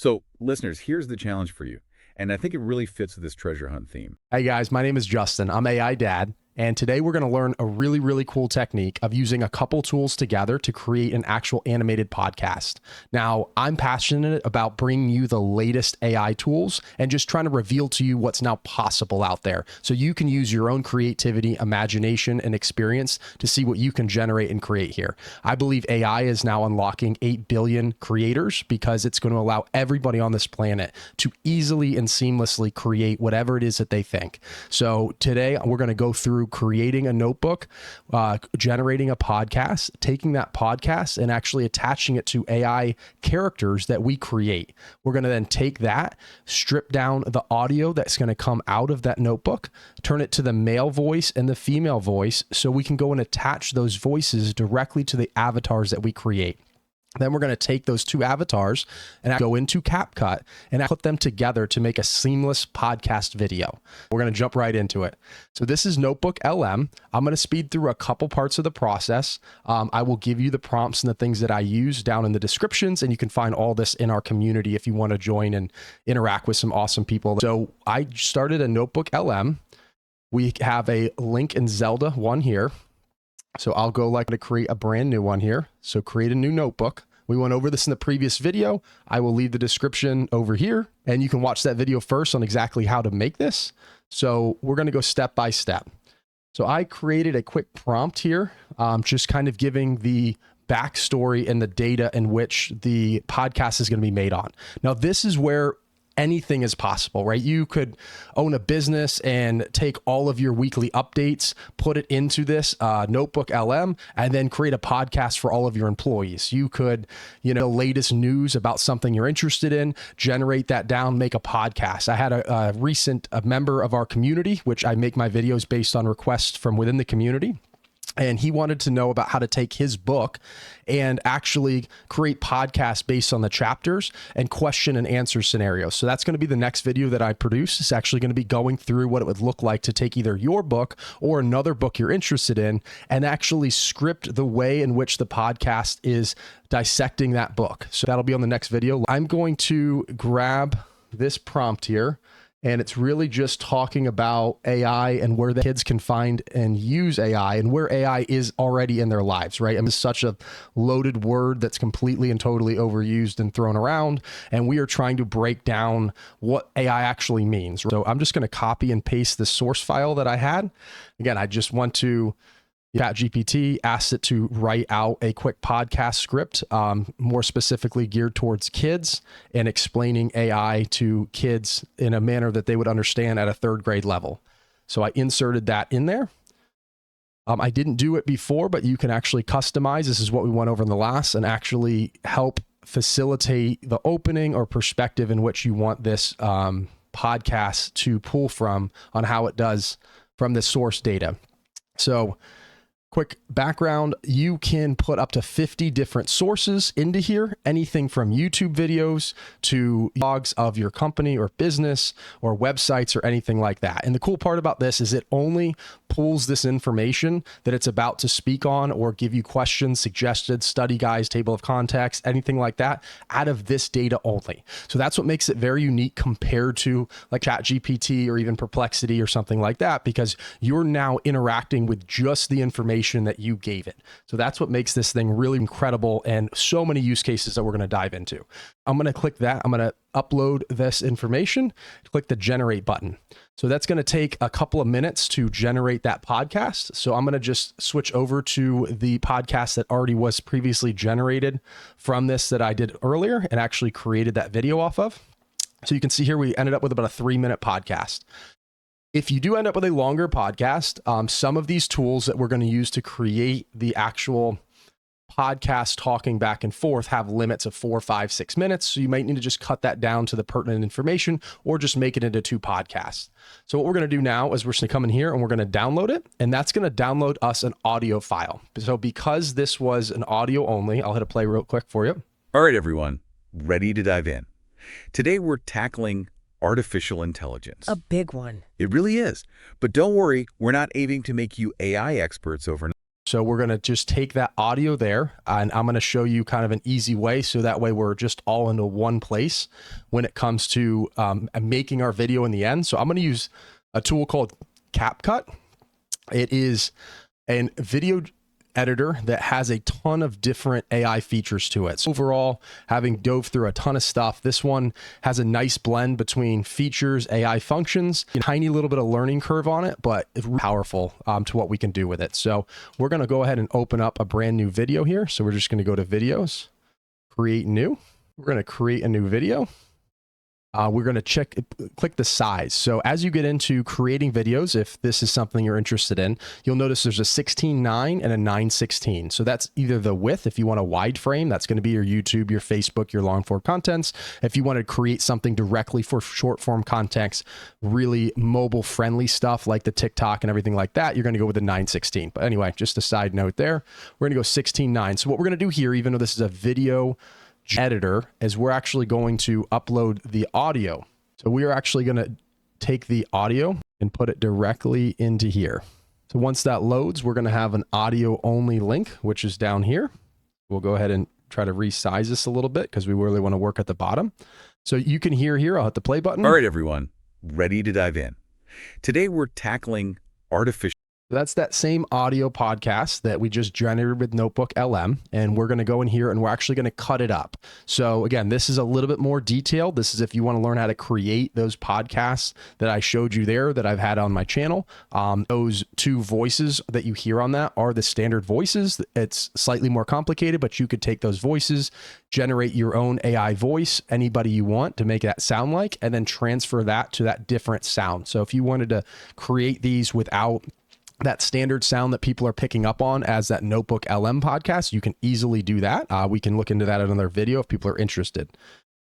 So, listeners, here's the challenge for you. And I think it really fits with this treasure hunt theme. Hey guys, my name is Justin. I'm AI Dad. And today we're going to learn a really cool technique of using a couple tools together to create an actual animated podcast. Now, I'm passionate about bringing you the latest AI tools and just trying to reveal to you what's now possible out there. So you can use your own creativity, imagination, and experience to see what you can generate and create here. I believe AI is now unlocking 8 billion creators because it's going to allow everybody on this planet to easily and seamlessly create whatever it is that they think. So today we're going to go through creating a notebook, generating a podcast, taking that podcast and actually attaching it to AI characters that we create. We're going to then take that, strip down the audio that's going to come out of that notebook, turn it to the male voice and the female voice so we can go and attach those voices directly to the avatars that we create. Then we're going to take those two avatars and go into CapCut and put them together to make a seamless podcast video. We're going to jump right into it. So this is Notebooklm. I'm going to speed through a couple parts of the process. I will give you the prompts and the things that I use down in the descriptions, and you can find all this in our community if you want to join and interact with some awesome people. So I started a Notebooklm. We have a Link and Zelda one here. So I'll go to create a brand new one here. So create a new notebook. We went over this in the previous video. I will leave the description over here and you can watch that video first on exactly how to make this. So we're going to go step by step. So I created a quick prompt here, just kind of giving the backstory and the data in which the podcast is going to be made on. Now, this is where anything is possible, right? You could own a business and take all of your weekly updates, put it into this Notebooklm, and then create a podcast for all of your employees. You could, the latest news about something you're interested in, generate that down, make a podcast. I had a recent member of our community, which I make my videos based on requests from within the community. And he wanted to know about how to take his book and actually create podcasts based on the chapters and question and answer scenarios. So that's going to be the next video that I produce. It's actually going to be going through what it would look like to take either your book or another book you're interested in and actually script the way in which the podcast is dissecting that book. So that'll be on the next video. I'm going to grab this prompt here. And it's really just talking about AI and where the kids can find and use AI and where AI is already in their lives, right? I mean, it's such a loaded word that's completely and totally overused and thrown around. And we are trying to break down what AI actually means. So I'm just going to copy and paste the source file that I had. Again, I just want to ChatGPT, asked it to write out a quick podcast script, more specifically geared towards kids and explaining AI to kids in a manner that they would understand at a 3rd grade level. So I inserted that in there. I didn't do it before, but you can actually customize. This is what we went over in the last and actually help facilitate the opening or perspective in which you want this podcast to pull from on how it does from the source data. So quick background, you can put up to 50 different sources into here, anything from YouTube videos to blogs of your company or business or websites or anything like that. And the cool part about this is it only pulls this information that it's about to speak on or give you questions, suggested, study guides, table of context, anything like that out of this data only. So that's what makes it very unique compared to like ChatGPT or even Perplexity or something like that, because you're now interacting with just the information that you gave it. So that's what makes this thing really incredible and so many use cases that we're going to dive into. I'm going to click that. I'm going to upload this information, click the generate button. So that's going to take a couple of minutes to generate that podcast. So I'm going to just switch over to the podcast that already was previously generated from this that I did earlier and actually created that video off of. So you can see here, we ended up with about a 3-minute podcast. If you do end up with a longer podcast, some of these tools that we're going to use to create the actual podcast talking back and forth have limits of 4, 5, 6 minutes. So you might need to just cut that down to the pertinent information or just make it into 2 podcasts. So what we're going to do now is we're going to come in here and we're going to download it. And that's going to download us an audio file. So because this was an audio only, I'll hit a play real quick for you. All right, everyone, ready to dive in. Today, we're tackling artificial intelligence. A big one. It really is. But don't worry, we're not aiming to make you AI experts overnight. So we're going to just take that audio there, and I'm going to show you kind of an easy way. So that way we're just all into one place when it comes to making our video in the end. So I'm going to use a tool called CapCut. It is a video editor that has a ton of different AI features to it. So overall, having dove through a ton of stuff, this one has a nice blend between features, AI functions, a tiny little bit of learning curve on it, but it's powerful to what we can do with it. So we're going to go ahead and open up a brand new video here. So we're just going to go to videos, create new. We're going to create a new video. We're going to click the size. So as you get into creating videos, if this is something you're interested in, you'll notice there's a 16:9 and a 9:16. So that's either the width. If you want a wide frame, that's going to be your YouTube, your Facebook, your long form contents. If you want to create something directly for short form contents, really mobile friendly stuff like the TikTok and everything like that, you're going to go with the 9:16. But anyway, just a side note there, we're going to go 16:9. So what we're going to do here, even though this is a video editor, is we're actually going to upload the audio. So we are actually going to take the audio and put it directly into here. So once that loads, we're going to have an audio only link, which is down here. We'll go ahead and try to resize this a little bit because we really want to work at the bottom. So you can hear here, I'll hit the play button. All right, everyone, ready to dive in. Today we're tackling artificial. That's that same audio podcast that we just generated with Notebooklm, and we're going to go in here and we're actually going to cut it up. So again, this is a little bit more detailed. This is if you want to learn how to create those podcasts that I showed you there that I've had on my channel. Those two voices that you hear on that are the standard voices. It's slightly more complicated, but you could take those voices, generate your own AI voice, anybody you want to make that sound like, and then transfer that to that different sound. So if you wanted to create these without that standard sound that people are picking up on as that Notebooklm podcast, you can easily do that. We can look into that in another video if people are interested.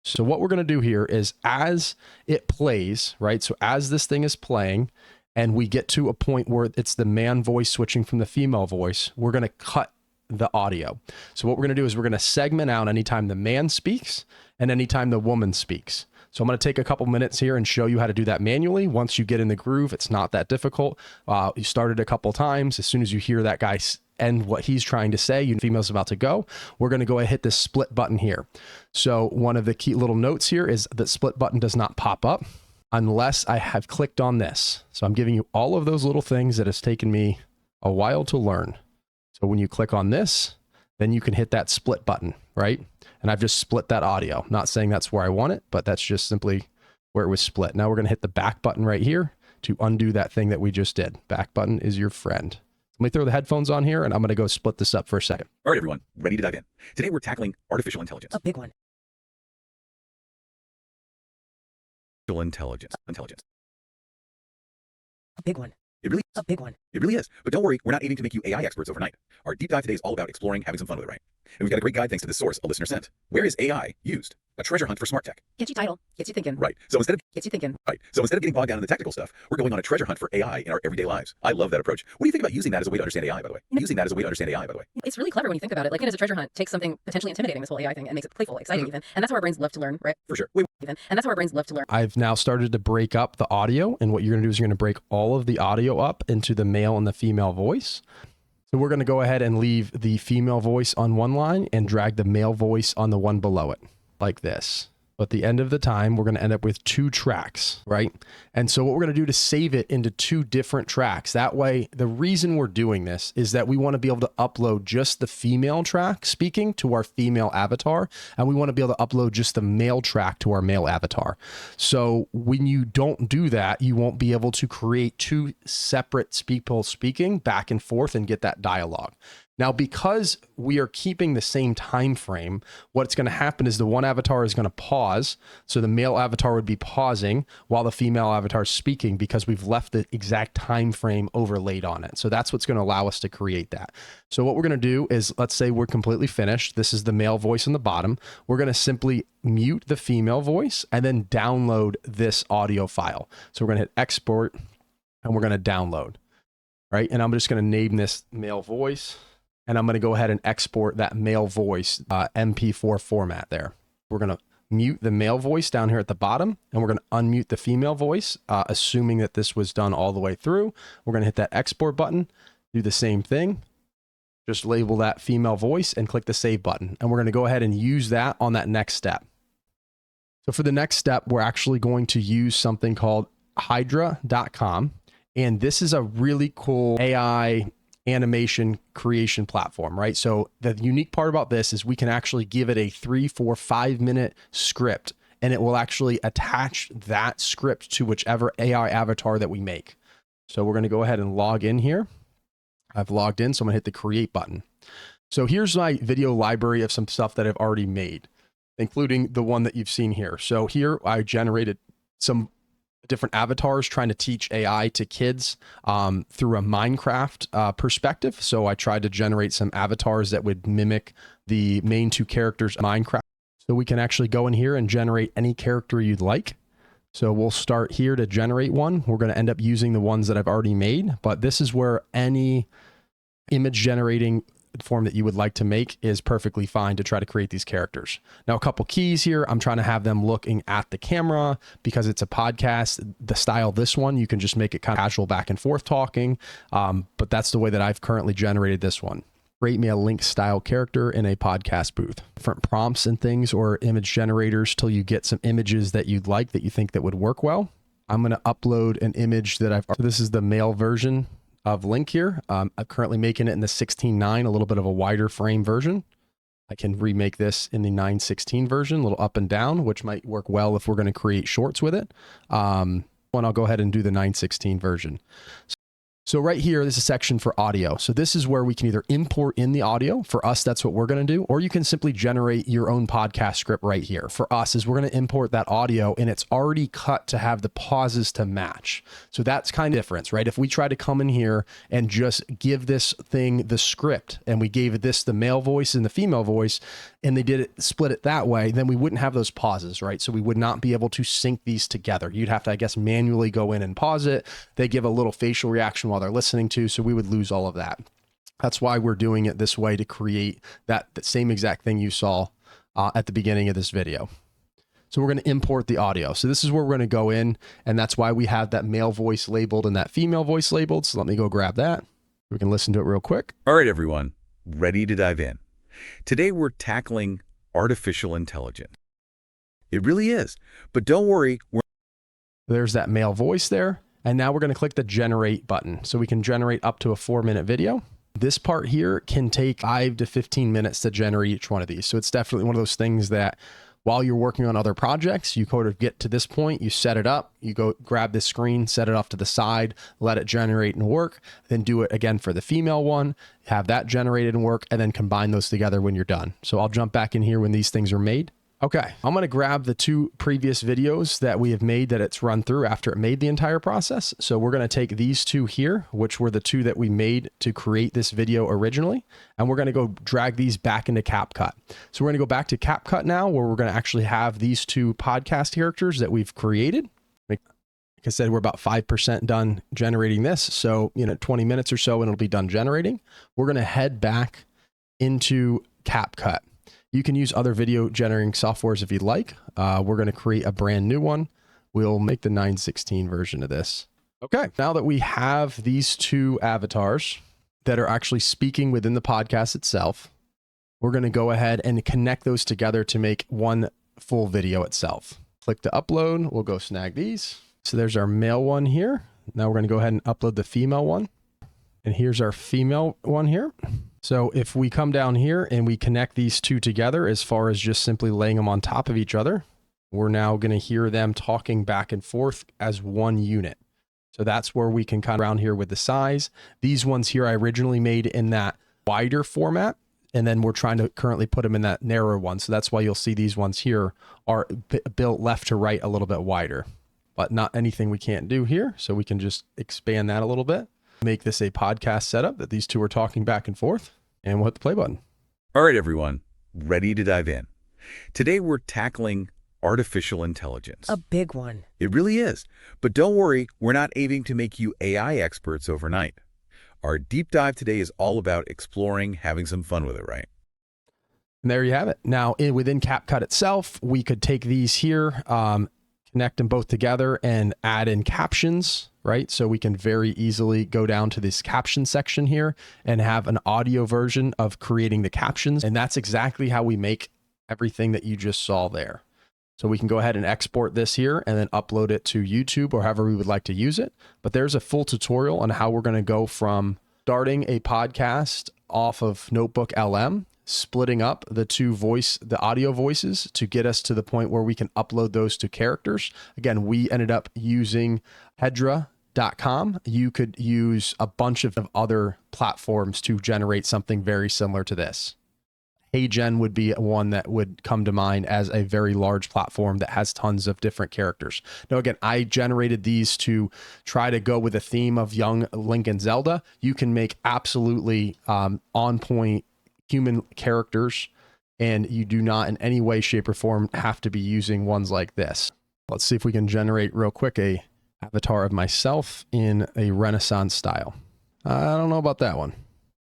So what we're going to do here is as it plays, right? So as this thing is playing and we get to a point where it's the man voice switching from the female voice, we're going to cut the audio. So what we're going to do is we're going to segment out anytime the man speaks and anytime the woman speaks. So I'm going to take a couple minutes here and show you how to do that manually. Once you get in the groove, it's not that difficult. You start it a couple times. As soon as you hear that guy end what he's trying to say, you female's about to go, we're going to go ahead and hit this split button here. So one of the key little notes here is that split button does not pop up unless I have clicked on this. So I'm giving you all of those little things that has taken me a while to learn. So when you click on this, then you can hit that split button, right? And I've just split that audio. Not saying that's where I want it, but that's just simply where it was split. Now we're going to hit the back button right here to undo that thing that we just did. Back button is your friend. Let me throw the headphones on here and I'm going to go split this up for a second. All right, everyone, ready to dive in. Today we're tackling artificial intelligence. A big one. Artificial intelligence. A big one. It really A big one. It really is. But don't worry, we're not aiming to make you AI experts overnight. Our deep dive today is all about exploring, having some fun with it, right? And we've got a great guide thanks to this source a listener sent. Where is AI used? A treasure hunt for smart tech. Catchy title. Gets you thinking. Right. So instead of getting bogged down in the technical stuff, we're going on a treasure hunt for AI in our everyday lives. I love that approach. What do you think about using that as a way to understand AI, by the way? It's really clever when you think about it. Like it as a treasure hunt, takes something potentially intimidating, this whole AI thing, and makes it playful, exciting even. And that's how our brains love to learn, right? For sure. And that's how our brains love to learn. I've now started to break up the audio, and what you're going to do is you're going to break all of the audio up into the male and the female voice. So we're going to go ahead and leave the female voice on one line and drag the male voice on the one below it, like this. At the end of the time, we're going to end up with 2 tracks, right? And so what we're going to do to save it into 2 different tracks. That way, the reason we're doing this is that we want to be able to upload just the female track speaking to our female avatar, and we want to be able to upload just the male track to our male avatar. When you don't do that, you won't be able to create 2 separate people speaking back and forth and get that dialogue. Now, because we are keeping the same time frame, what's going to happen is the one avatar is going to pause. So the male avatar would be pausing while the female avatar is speaking because we've left the exact time frame overlaid on it. So that's what's going to allow us to create that. So what we're going to do is, let's say we're completely finished. This is the male voice on the bottom. We're going to simply mute the female voice and then download this audio file. So we're going to hit export and we're going to download, right? And I'm just going to name this male voice. And I'm going to go ahead and export that male voice MP4 format there. We're going to mute the male voice down here at the bottom, and we're going to unmute the female voice, assuming that this was done all the way through. We're going to hit that export button, do the same thing, Just label that female voice and click the save button. And we're going to go ahead and use that on that next step. So for the next step, we're actually going to use something called Hedra.com. And this is a really cool AI animation creation platform, right? So the unique part about this is we can actually give it a 3, 4, 5 minute script, and it will actually attach that script to whichever AI avatar that we make. So we're going to go ahead and log in here. I've logged in, so I'm going to hit the create button. So here's my video library of some stuff that I've already made, including the one that you've seen here. So here I generated some different avatars trying to teach AI to kids through a Minecraft perspective. So I tried to generate some avatars that would mimic the main 2 characters of Minecraft. So we can actually go in here and generate any character you'd like. So we'll start here to generate one. We're going to end up using the ones that I've already made, but this is where any image generating form that you would like to make is perfectly fine to try to create these characters. Now, a couple keys here. I'm trying to have them looking at the camera because it's a podcast. The style of this one, you can just make it kind of casual back and forth talking. But that's the way that I've currently generated this one. Create me a link style character in a podcast booth. Different prompts and things or image generators till you get some images that you'd like that you think that would work well. I'm going to upload an image that so this is the male version of Link here. I'm currently making it in the 16:9, a little bit of a wider frame version. I can remake this in the 9:16 version, a little up and down, which might work well if we're going to create shorts with it. I'll go ahead and do the 9:16 version. So right here, this is a section for audio. So this is where we can either import in the audio. For us, that's what we're going to do. Or you can simply generate your own podcast script right here. For us, is we're going to import that audio and it's already cut to have the pauses to match. So that's kind of different, right? If we try to come in here and just give this thing the script and we gave this the male voice and the female voice and they did it, split it that way, then we wouldn't have those pauses, right? So we would not be able to sync these together. You'd have to, I guess, manually go in and pause it. They give a little facial reaction while they're listening to, so we would lose all of that. That's why we're doing it this way, to create that same exact thing you saw at the beginning of this video. So we're going to import the audio. So this is where we're going to go in, and that's why we have that male voice labeled and that female voice labeled. So let me go grab that. We can listen to it real quick. All right, everyone, ready to dive in. Today we're tackling artificial intelligence. It really is, but don't worry. There's that male voice there. And now we're going to click the generate button. So we can generate up to a 4-minute video. This part here can take 5 to 15 minutes to generate each one of these. So it's definitely one of those things that while you're working on other projects, you kind of get to this point, you set it up, you go grab this screen, set it off to the side, let it generate and work, then do it again for the female one, have that generated and work, and then combine those together when you're done. So I'll jump back in here when these things are made. Okay, I'm going to grab the 2 previous videos that we have made that it's run through after it made the entire process. So we're going to take these 2 here, which were the 2 that we made to create this video originally. And we're going to go drag these back into CapCut. So we're going to go back to CapCut now, where we're going to actually have these 2 podcast characters that we've created. Like I said, we're about 5% done generating this. So, 20 minutes or so and it'll be done generating. We're going to head back into CapCut. You can use other video generating softwares if you'd like. We're going to create a brand new one. We'll make the 9:16 version of this. Okay, now that we have these 2 avatars that are actually speaking within the podcast itself, we're going to go ahead and connect those together to make one full video itself. Click to upload. We'll go snag these. So there's our male one here. Now we're going to go ahead and upload the female one. And here's our female one here. So if we come down here and we connect these 2 together, as far as just simply laying them on top of each other, we're now going to hear them talking back and forth as one unit. So that's where we can kind of around here with the size. These ones here I originally made in that wider format, and then we're trying to currently put them in that narrower one. So that's why you'll see these ones here are built left to right a little bit wider, but not anything we can't do here. So we can just expand that a little bit. Make this a podcast setup that these 2 are talking back and forth, and we'll hit the play button. All right, everyone, ready to dive in. Today we're tackling artificial intelligence. A big one. It really is, but don't worry, we're not aiming to make you AI experts overnight. Our deep dive today is all about exploring, having some fun with it, right? And there you have it. Now, within CapCut itself, we could take these here, connect them both together and add in captions, right? So we can very easily go down to this caption section here and have an audio version of creating the captions. And that's exactly how we make everything that you just saw there. So we can go ahead and export this here and then upload it to YouTube or however we would like to use it. But there's a full tutorial on how we're going to go from starting a podcast off of Notebooklm, splitting up the audio voices to get us to the point where we can upload those to characters. Again, we ended up using Hedra.com. You could use a bunch of other platforms to generate something very similar to this. HeyGen would be one that would come to mind as a very large platform that has tons of different characters. Now, again, I generated these to try to go with a theme of young Link and Zelda. You can make absolutely on point human characters, and you do not in any way, shape, or form have to be using ones like this. Let's see if we can generate real quick a avatar of myself in a Renaissance style. I don't know about that one.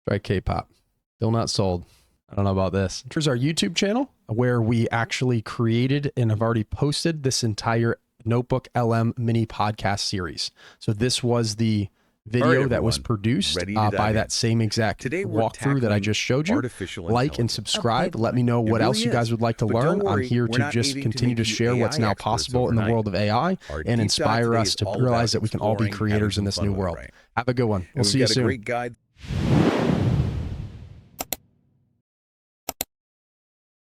Try K-pop. Still not sold. I don't know about this. Here's our YouTube channel where we actually created and have already posted this entire Notebooklm mini podcast series. So this was the video that was produced by that same exact walkthrough that I just showed you. Like and subscribe. Let me know what else you guys would like to learn. I'm here to just continue to share what's now possible in the world of AI and inspire us to realize that we can all be creators in this new world. Have a good one. We'll see you soon.